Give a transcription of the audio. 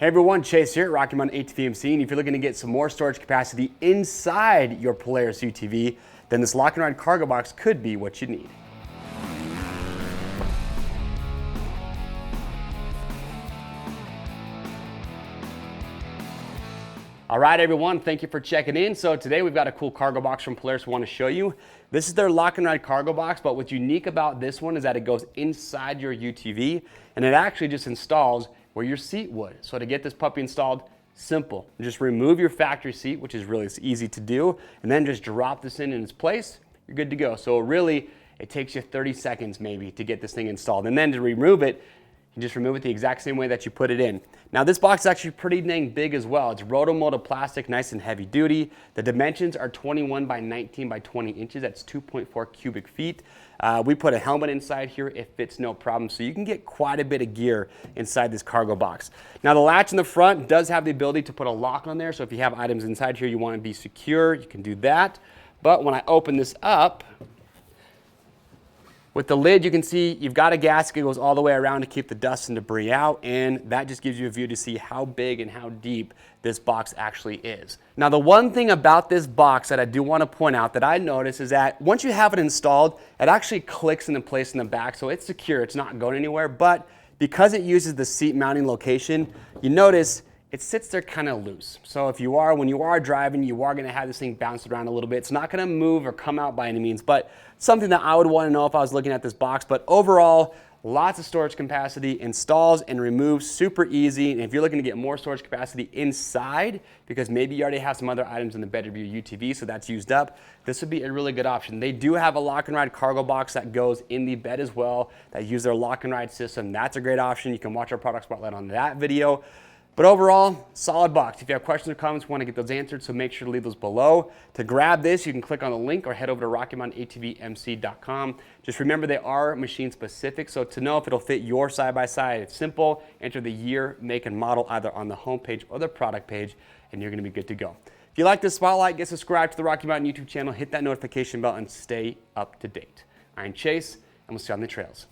Hey everyone, Chase here at Rocky Mountain ATV MC, and if you're looking to get some more storage capacity inside your Polaris UTV, then this lock and ride cargo box could be what you need. All right, everyone, thank you for checking in. So today we've got a cool cargo box from Polaris we want to show you. This is their lock and ride cargo box, but what's unique about this one is that it goes inside your UTV, and it actually just installs where your seat would. So to get this puppy installed, simple. Just remove your factory seat, which is really easy to do, and then just drop this in its place. You're good to go. So really, it takes you 30 seconds maybe to get this thing installed. And then to remove it, you just remove it the exact same way that you put it in. Now this box is actually pretty dang big as well. It's rotomolded plastic, nice and heavy duty. The dimensions are 21 by 19 by 20 inches. That's 2.4 cubic feet. We put a helmet inside here. It fits no problem. So you can get quite a bit of gear inside this cargo box. Now the latch in the front does have the ability to put a lock on there. So if you have items inside here you want to be secure, you can do that. But when I open this up, with the lid, you can see you've got a gasket that goes all the way around to keep the dust and debris out, and that just gives you a view to see how big and how deep this box actually is. Now, the one thing about this box that I do want to point out that I noticed is that once you have it installed, it actually clicks into place in the back, so it's secure, it's not going anywhere, but because it uses the seat mounting location, you notice it sits there kind of loose. So when you are driving, you are going to have this thing bounce around a little bit. It's not going to move or come out by any means, but something that I would want to know if I was looking at this box. But overall, lots of storage capacity, installs and removes super easy. And if you're looking to get more storage capacity inside, because maybe you already have some other items in the bed of your UTV, so that's used up, this would be a really good option. They do have a lock and ride cargo box that goes in the bed as well, that use their lock and ride system. That's a great option. You can watch our product spotlight on that video. But overall, solid box. If you have questions or comments, want to get those answered, so make sure to leave those below. To grab this, you can click on the link or head over to RockyMountainATVMC.com. Just remember they are machine specific, so to know if it'll fit your side-by-side, it's simple. Enter the year, make, and model either on the home page or the product page, and you're going to be good to go. If you like this spotlight, get subscribed to the Rocky Mountain YouTube channel, hit that notification bell, and stay up to date. I'm Chase, and we'll see you on the trails.